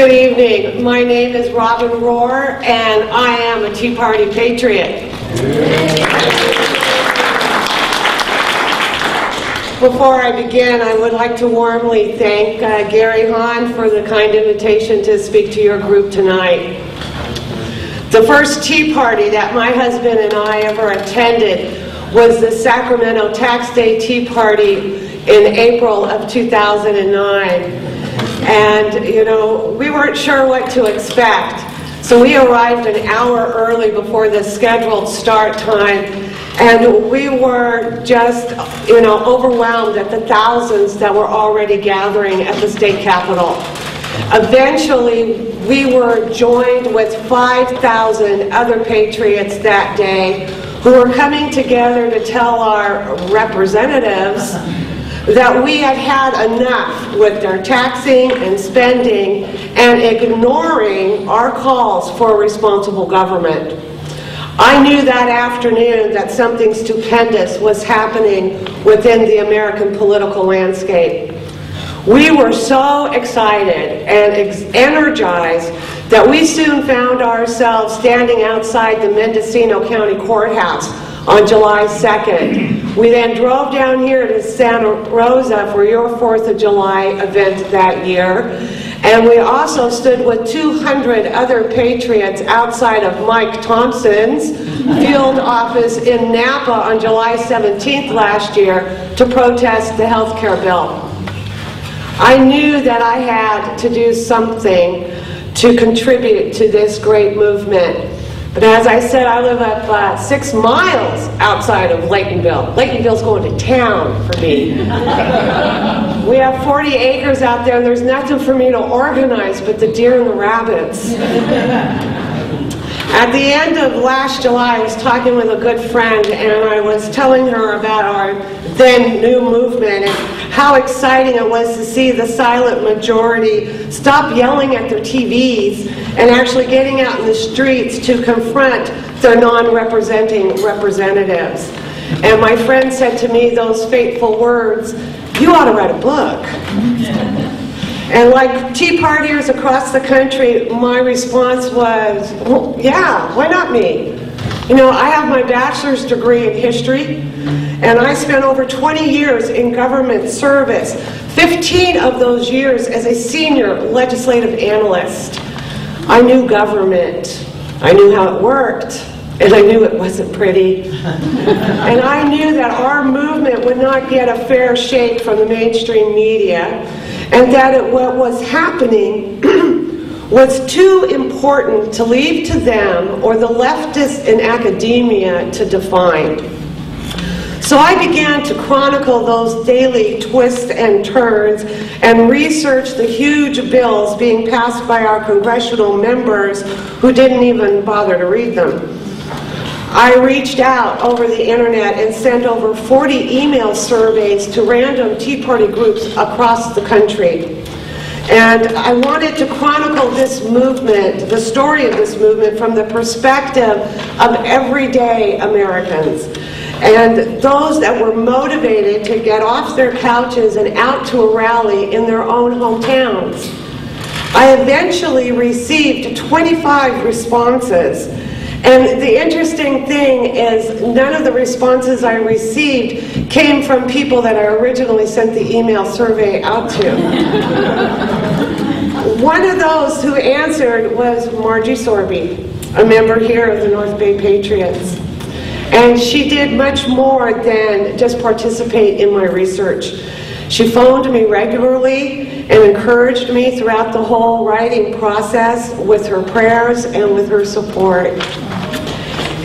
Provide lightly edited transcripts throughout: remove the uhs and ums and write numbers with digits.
Good evening. My name is Robin Rohr, and I am a Tea Party Patriot. Before I begin, I would like to warmly thank Gary Hahn for the kind invitation to speak to your group tonight. The first Tea Party that my husband and I ever attended was the Sacramento Tax Day Tea Party in April of 2009. And, you know, we weren't sure what to expect. So we arrived an hour early before the scheduled start time. And we were just, you know, overwhelmed at the thousands that were already gathering at the state capitol. Eventually, we were joined with 5,000 other patriots that day who were coming together to tell our representatives that we had had enough with their taxing and spending and ignoring our calls for responsible government. I knew that afternoon that something stupendous was happening within the American political landscape. We were so excited and energized that we soon found ourselves standing outside the Mendocino County Courthouse on July 2nd. We then drove down here to Santa Rosa for your 4th of July event that year. And we also stood with 200 other patriots outside of Mike Thompson's field office in Napa on July 17th last year to protest the health care bill. I knew that I had to do something to contribute to this great movement. But as I said, I live up 6 miles outside of Laytonville. Laytonville's going to town for me. We have 40 acres out there, and there's nothing for me to organize but the deer and the rabbits. At the end of last July, I was talking with a good friend, and I was telling her about our then new movement and how exciting it was to see the silent majority stop yelling at their TVs and actually getting out in the streets to confront their non-representing representatives. And my friend said to me those fateful words, "You ought to write a book." And like Tea Partiers across the country, my response was, well, yeah, why not me? You know, I have my bachelor's degree in history, and I spent over 20 years in government service, 15 of those years as a senior legislative analyst. I knew government, I knew how it worked, and I knew it wasn't pretty. And I knew that our movement would not get a fair shake from the mainstream media, and that what was happening was too important to leave to them or the leftists in academia to define. So I began to chronicle those daily twists and turns and research the huge bills being passed by our congressional members who didn't even bother to read them. I reached out over the internet and sent over 40 email surveys to random Tea Party groups across the country. And I wanted to chronicle this movement, the story of this movement, from the perspective of everyday Americans. And those that were motivated to get off their couches and out to a rally in their own hometowns. I eventually received 25 responses. And the interesting thing is none of the responses I received came from people that I originally sent the email survey out to. One of those who answered was Margie Sorby, a member here of the Northbay Patriots. And she did much more than just participate in my research. She phoned me regularly and encouraged me throughout the whole writing process with her prayers and with her support.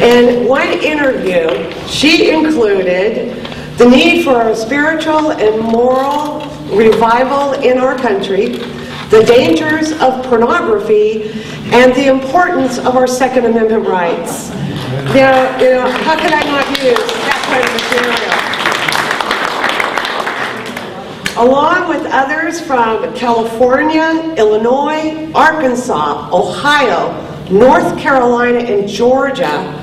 In one interview, she included the need for a spiritual and moral revival in our country, the dangers of pornography, and the importance of our Second Amendment rights. Now, you know, how could I not use that kind of material? Along with others from California, Illinois, Arkansas, Ohio, North Carolina, and Georgia,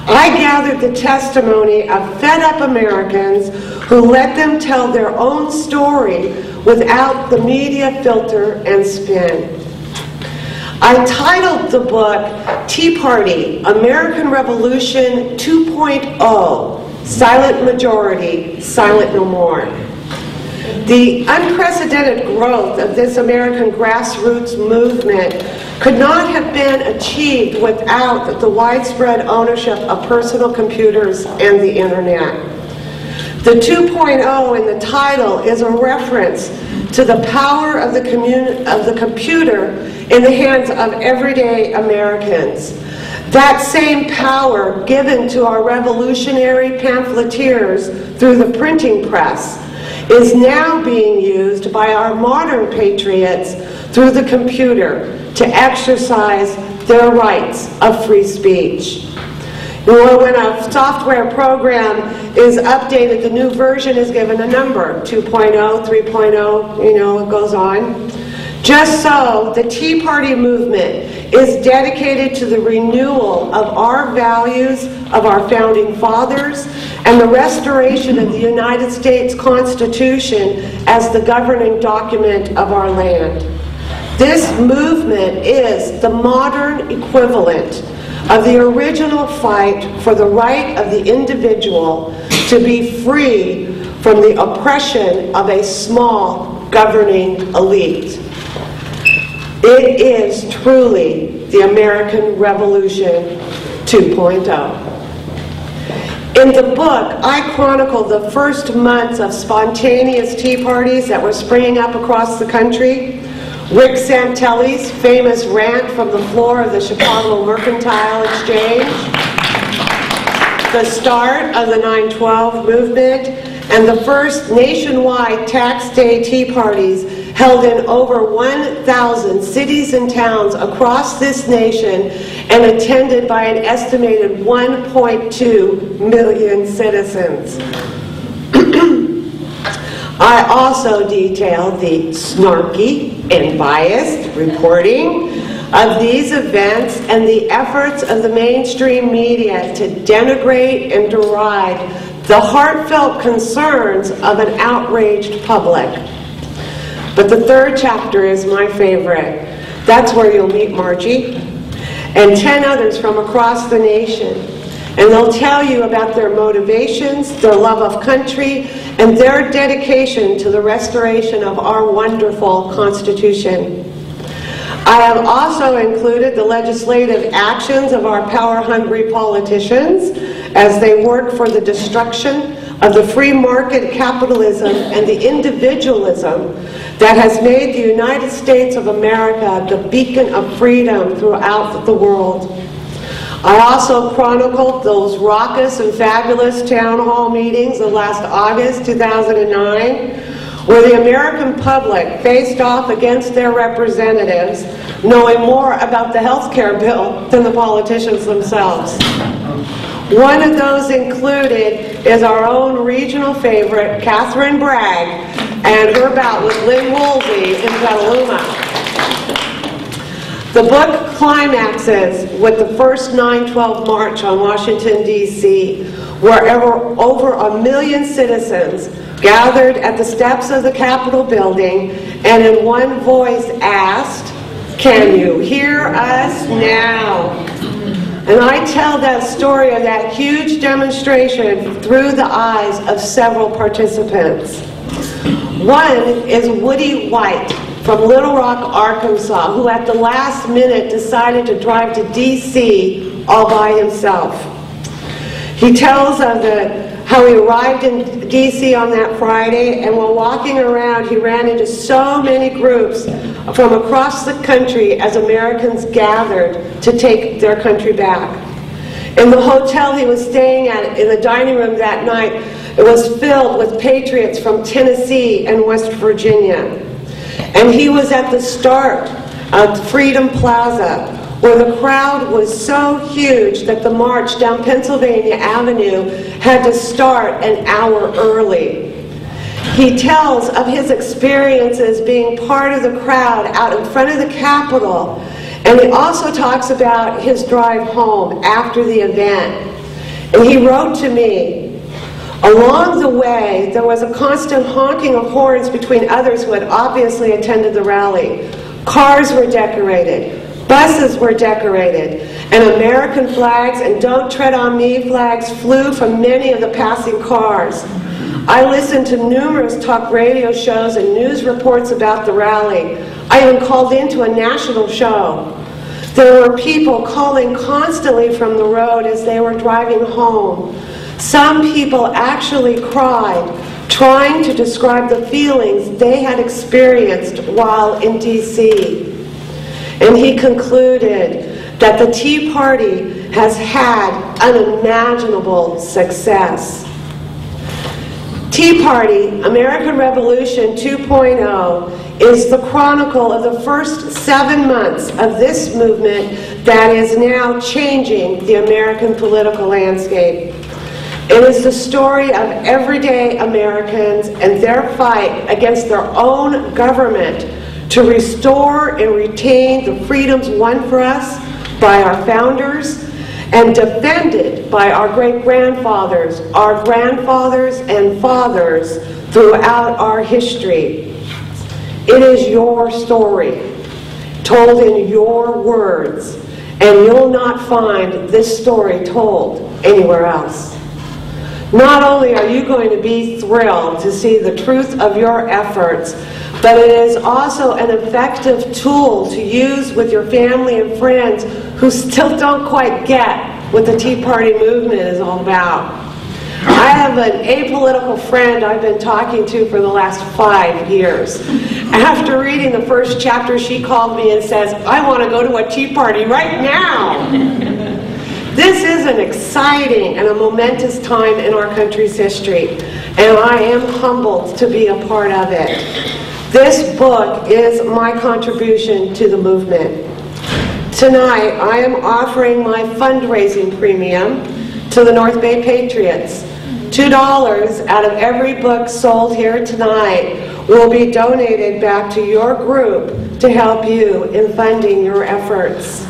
I gathered the testimony of fed-up Americans who let them tell their own story without the media filter and spin. I titled the book Tea Party, American Revolution 2.0, Silent Majority, Silent No More. The unprecedented growth of this American grassroots movement could not have been achieved without the widespread ownership of personal computers and the internet. The 2.0 in the title is a reference to the power of the computer in the hands of everyday Americans. That same power given to our revolutionary pamphleteers through the printing press is now being used by our modern patriots through the computer to exercise their rights of free speech. You know, when a software program is updated, the new version is given a number, 2.0, 3.0, you know, it goes on. Just so, the Tea Party movement is dedicated to the renewal of our values of our founding fathers and the restoration of the United States Constitution as the governing document of our land. This movement is the modern equivalent of the original fight for the right of the individual to be free from the oppression of a small governing elite. It is truly the American Revolution 2.0. In the book, I chronicle the first months of spontaneous tea parties that were springing up across the country, Rick Santelli's famous rant from the floor of the Chicago Mercantile Exchange, the start of the 9/12 movement, and the first nationwide tax day tea parties held in over 1,000 cities and towns across this nation and attended by an estimated 1.2 million citizens. I also detailed the snarky and biased reporting of these events and the efforts of the mainstream media to denigrate and deride the heartfelt concerns of an outraged public. But the third chapter is my favorite. That's where you'll meet Margie and 10 others from across the nation. And they'll tell you about their motivations, their love of country, and their dedication to the restoration of our wonderful Constitution. I have also included the legislative actions of our power-hungry politicians as they work for the destruction of the free market capitalism and the individualism that has made the United States of America the beacon of freedom throughout the world. I also chronicled those raucous and fabulous town hall meetings of last August 2009, where the American public faced off against their representatives, knowing more about the health care bill than the politicians themselves. One of those included is our own regional favorite, Catherine Bragg, and her bout with Lynn Woolsey in Petaluma. The book climaxes with the first 9/12 march on Washington, D.C., where over 1 million citizens gathered at the steps of the Capitol building and in one voice asked, "Can you hear us now?" And I tell that story of that huge demonstration through the eyes of several participants. One is Woody White from Little Rock, Arkansas, who at the last minute decided to drive to D.C. all by himself. He tells of how he arrived in D.C. on that Friday, and while walking around, he ran into so many groups from across the country as Americans gathered to take their country back. In the hotel he was staying at, in the dining room that night, it was filled with patriots from Tennessee and West Virginia. And he was at the start of Freedom Plaza, where the crowd was so huge that the march down Pennsylvania Avenue had to start an hour early. He tells of his experiences being part of the crowd out in front of the Capitol, and he also talks about his drive home after the event. And he wrote to me, "Along the way, there was a constant honking of horns between others who had obviously attended the rally. Cars were decorated. Buses were decorated, and American flags and "Don't Tread on Me" flags flew from many of the passing cars. I listened to numerous talk radio shows and news reports about the rally. I even called into a national show. There were people calling constantly from the road as they were driving home. Some people actually cried, trying to describe the feelings they had experienced while in D.C. And he concluded that the Tea Party has had unimaginable success. Tea Party, American Revolution 2.0, is the chronicle of the first 7 months of this movement that is now changing the American political landscape. It is the story of everyday Americans and their fight against their own government to restore and retain the freedoms won for us by our founders and defended by our great-grandfathers, our grandfathers and fathers throughout our history. It is your story, told in your words, and you'll not find this story told anywhere else. Not only are you going to be thrilled to see the truth of your efforts, but it is also an effective tool to use with your family and friends who still don't quite get what the Tea Party movement is all about. I have an apolitical friend I've been talking to for the last 5 years. After reading the first chapter, she called me and says, "I want to go to a Tea Party right now." This is an exciting and a momentous time in our country's history, and I am humbled to be a part of it. This book is my contribution to the movement. Tonight, I am offering my fundraising premium to the Northbay Patriots. $2 out of every book sold here tonight will be donated back to your group to help you in funding your efforts.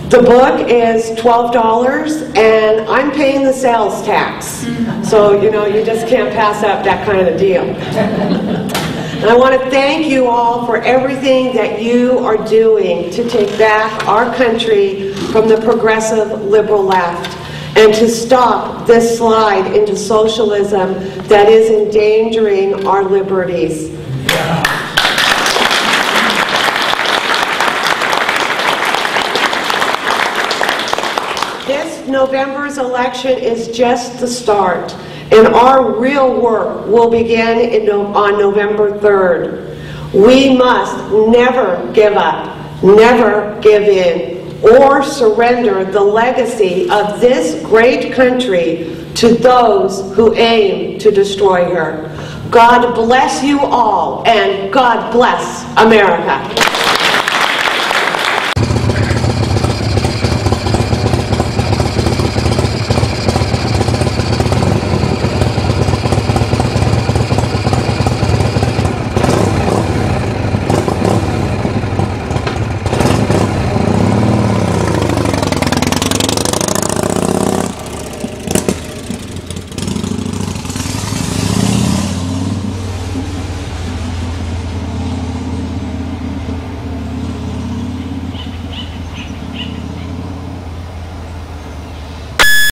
The book is $12, and I'm paying the sales tax. So, you know, you just can't pass up that kind of deal. And I want to thank you all for everything that you are doing to take back our country from the progressive liberal left and to stop this slide into socialism that is endangering our liberties. This November's election is just the start, and our real work will begin on November 3rd. We must never give up, never give in, or surrender the legacy of this great country to those who aim to destroy her. God bless you all, and God bless America.